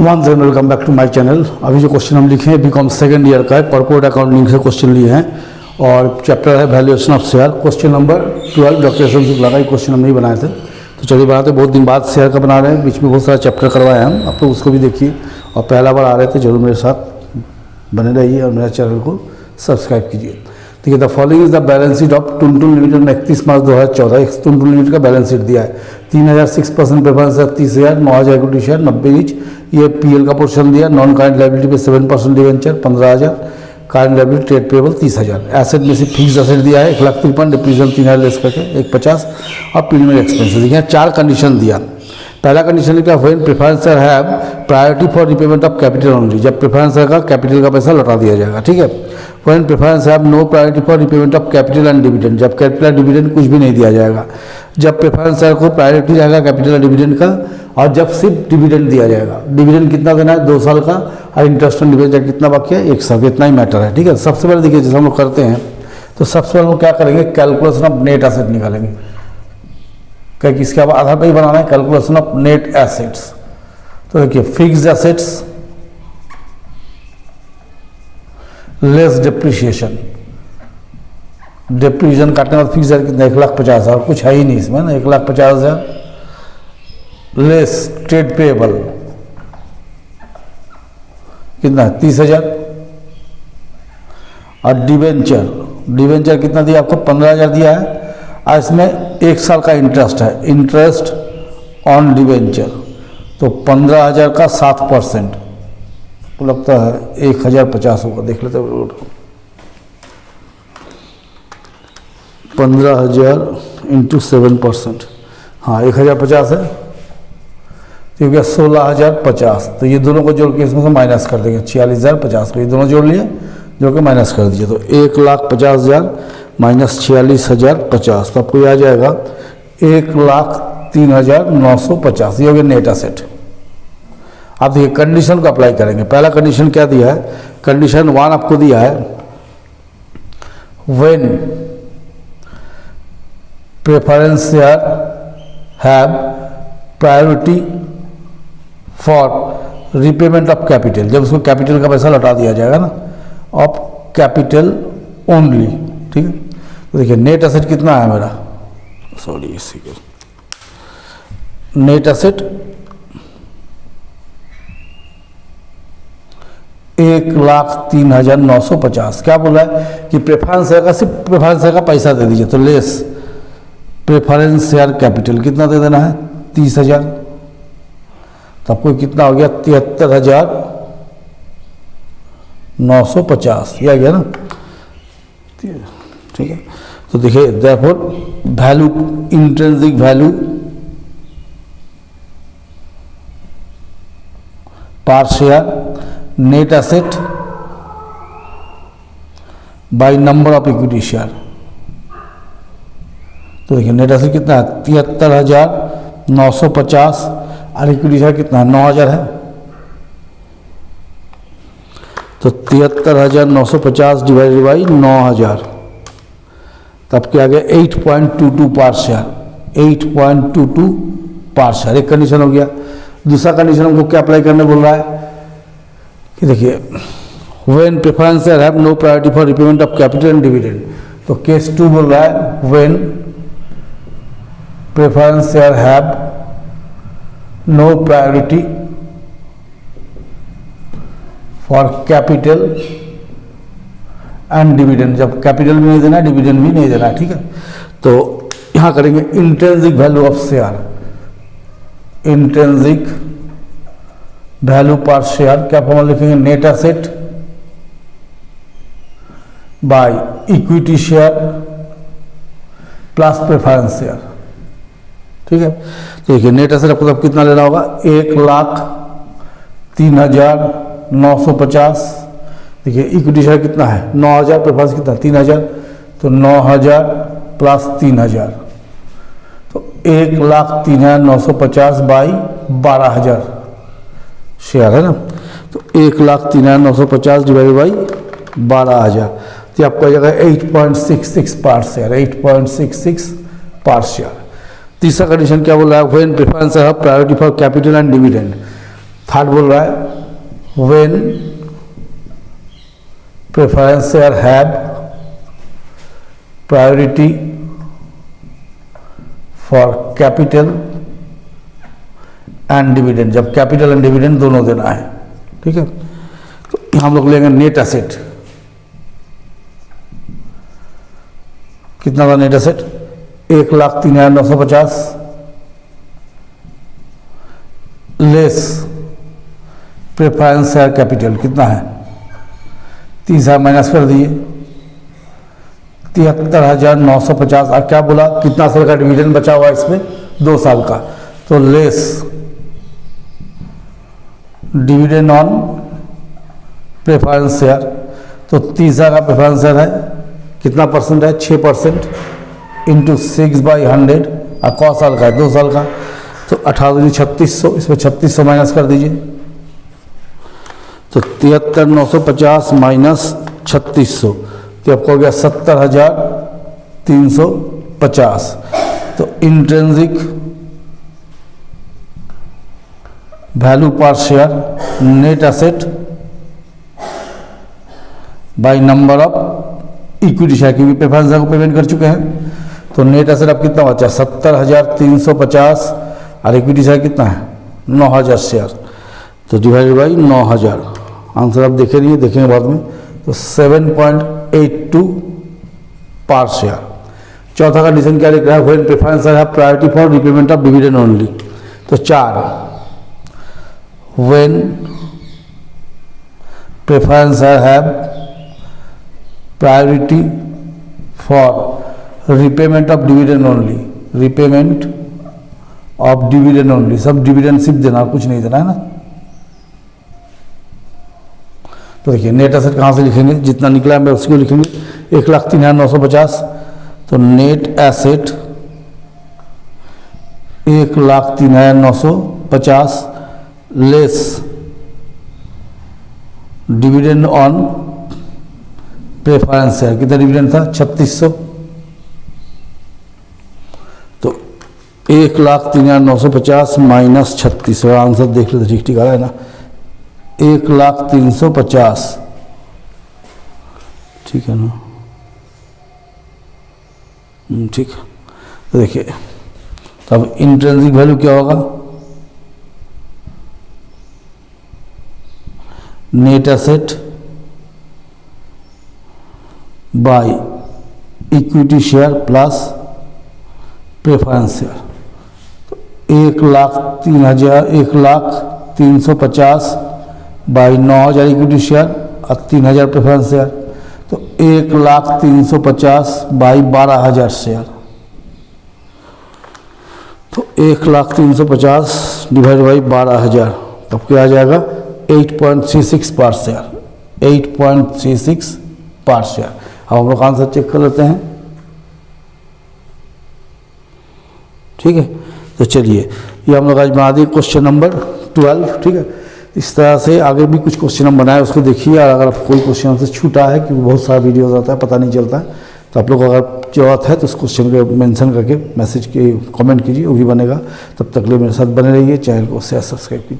Once and welcome back to my channel. अभी जो question हम लिखे हैं बीकॉम सेकेंड ईयर का है, कॉर्पोरेट अकाउंटिंग से क्वेश्चन लिए हैं और चैप्टर है valuation of share. Question number 12 doctor S M Shukla का ये क्वेश्चन हम नहीं बनाए थे, तो चलिए बनाते। बहुत दिन बाद शेयर का बना रहे हैं, बीच में बहुत सारा चैप्टर करवाए हैं हम, आप लोग उसको भी देखिए। और पहला बार आ रहे थे जरूर मेरे साथ बने रहिए और मेरे चैनल को सब्सक्राइब कीजिए। ठीक है, the following is the balance sheet of Tuntun limited ने 31 मार्च 2014। एक टुनटुन लिमिटेड का बैलेंस शीट दिया है। 3000 6% प्रेफरेंस है 30,000, 9000 इक्विटी शेयर 90 ईच। ये पीएल का पोर्शन दिया। नॉन करंट लायबिलिटी पे 7% debenture 15,000, current liability trade payable 30,000। Asset में से फिक्स एसेट दिया है 1,53,000, डिप्रीशिएशन 3,000 लेस करके 150 और प्रीमियम एक्सपेंसेस दिए। 4 कंडीशन दिया। पहला कंडीशन लिखा when preference share have priority for repayment of capital only, जब प्रेफरेंस शेयर का कैपिटल का पैसा लौटा दिया जाएगा। ठीक है। When preference have no priority for repayment of capital and dividend, जब कैपिटल एंड डिविडेंड कुछ भी नहीं दिया जाएगा। जब प्रेफरेंस शेयर को प्रायोरिटी रहेगा कैपिटल एंड डिविडेंड का, और जब सिर्फ डिविडेंड दिया जाएगा। डिविडेंड कितना देना है 2 साल का, और इंटरेस्ट ऑन डिविडेंड कितना बाकी है 1 साल, इतना ही मैटर है। ठीक है। सबसे पहले देखिए जैसे हम लोग करते हैं तो सबसे पहले हम क्या करेंगे, कैलकुलेशन ऑफ नेट एसेट निकालेंगे, क्योंकि इसके आधार पर ही बनाना है कैलकुलेशन ऑफ नेट एसेट्स। तो देखिए fixed assets less depreciation, depreciation काटने के बाद फिक्स कितना 1,50,000, कुछ है ही नहीं इसमें ना, 1,50,000 लेस ट्रेड पेबल कितना है 30,000, और डिवेंचर कितना दिया आपको 15,000 दिया है। और इसमें 1 साल का इंटरेस्ट है, इंटरेस्ट ऑन डिवेंचर, तो 15,000 का 7% तो लगता है 1,050 होगा, देख लेते हैं। 15,000 इंटू 7%, हाँ 1,050 है, तो ये 16,050। तो ये दोनों को जोड़ के इसमें से माइनस कर देंगे 46,050 को, ये दोनों जोड़ लिए, जोड़ के माइनस कर दीजिए। तो 1,50,000 माइनस 46,050, तो आपको ये आ जाएगा 1,03,950। ये हो गया नेट एसेट। आप देखिए कंडीशन को अप्लाई करेंगे। पहला कंडीशन क्या दिया है, कंडीशन 1 आपको दिया है when preference share have priority for repayment of capital, जब उसको कैपिटल का पैसा लौटा दिया जाएगा ना, ऑफ कैपिटल ओनली। ठीक है। तो देखिए नेट एसेट कितना है मेरा, सॉरी इसी नेट एसेट 1,03,950। क्या बोला है कि प्रेफरेंस शेयर का सिर्फ प्रेफरेंस शेयर का पैसा दे दीजिए, तो लेस प्रेफरेंस शेयर कैपिटल कितना दे देना है 30,000। तो आपको कितना हो गया 73,950, ये आ गया ना। ठीक है। तो देखिए देयरफॉर वैल्यू, इंट्रिंसिक वैल्यू पर share net asset by number of equity share. तो देखिए नेट एसेट कितना है 73,950 और इक्विटी शेयर कितना है 9,000 है। तो 73,950 डिवाइडेड बाई 9,000, तब क्या आ गया 8.22 पर शेयर, 8.22 पर शेयर। एक कंडीशन हो गया। दूसरा कंडीशन हमको क्या अप्लाई करने बोल रहा है कि देखिए when preference share have no priority for repayment of capital and dividend, तो केस 2 बोल रहा है when preference share have no priority for capital and dividend, जब कैपिटल भी नहीं देना डिविडेंड भी नहीं देना। ठीक है। तो यहां करेंगे intrinsic value of share, intrinsic value पर शेयर। क्या फॉर्मूला लिखेंगे, net asset by equity share plus preference share. ठीक है। तो देखिए नेट एसेट आपको तब कितना लेना होगा 1,03,950। देखिए इक्विटी शेयर कितना है 9,000, प्रेफरेंस कितना 3,000, तो 9,000 प्लस 3,000, तो 1,03,950 बाई 12,000 शेयर है ना। तो 1,03,950 डिवाइड बाई 12,000, तो आपको आ जाएगा 8.66 पर शेयर, 8.66 पर शेयर। तीसरा कंडीशन क्या बोला है, व्हेन प्रेफरेंस है priority for capital and dividend, third बोल रहा है when preference share have priority for capital and dividend, जब कैपिटल एंड डिविडेंड दोनों देना है। ठीक है, तो हम लोग लेंगे नेट एसेट। कितना था net asset? 1,03,950 less preference share capital कितना है? 30,000 माइनस कर दिए, 73,950। अब क्या बोला, कितना साल का डिविडेंड बचा हुआ इसमें? 2 साल का। तो less dividend on preference share, तो 30,000 का प्रेफरेंस शेयर है, कितना परसेंट है? 6% इंटू 6/100। और कौन साल का है? 2 साल का। तो 18,3600, इसमें 3600 माइनस कर दीजिए, तो 73,950 माइनस 3600, तो आपको हो गया 70,350। तो इंट्रिंसिक वैल्यू पर share net asset by number of equity share, क्योंकि प्रेफरेंस शेयर को पेमेंट कर चुके हैं। तो नेट एसेट अब कितना बचा? 70,350 और इक्विटी शेयर कितना है? 9,000 शेयर। तो डिवाइडेड बाई 9,000। आंसर आप देखे नहीं, देखेंगे बाद में। तो 7.82 पर शेयर। चौथा कंडीशन क्या लिख रहा है? When preference share have priority for repayment of dividend only. तो 4, when preference share have priority for repayment of dividend only, repayment of dividend only, सब डिविडेंड सिर्फ देना, कुछ नहीं देना है ना। तो देखिए नेट एसेट कहाँ से लिखेंगे? जितना निकला है मैं उसको लिखेंगे। 1,03,950। तो net asset 1,03,950 less dividend on preference share. कितना डिविडेंड था? 3600। तो 1,03,950 माइनस 3600, आंसर देख लेते, ठीक ठीक आ रहा है ना? 1,03,50, ठीक है ना? ठीक। तो देखिए, तो अब इंट्रिंसिक वैल्यू क्या होगा? Net asset by equity share plus preference share. तो 1,03,50 बाई 9,000 इक्विटी शेयर और 3,000 प्रेफरेंस शेयर। तो 1,03,50 बाई 12,000 शेयर। तो 1,03,50 डिवाइड बाई 12,000, तब क्या आ जाएगा? 8.36 पर शेयर, 8.36 पर शेयर। अब हम लोग आंसर चेक कर लेते हैं। ठीक है, तो चलिए ये हम लोग आज बना दिए क्वेश्चन नंबर 12। ठीक है, इस तरह से आगे भी कुछ क्वेश्चन हम बनाए, उसको देखिए। और अगर कोई क्वेश्चन से छूटा है, क्योंकि बहुत सारा वीडियोज आता है, पता नहीं चलता है, तो आप लोग अगर जरूरत है तो उस क्वेश्चन को मेंशन करके मैसेज के कमेंट कीजिए, वो भी बनेगा। तब तक लिए मेरे साथ बने रहिए, चैनल को शेयर सब्सक्राइब कीजिए।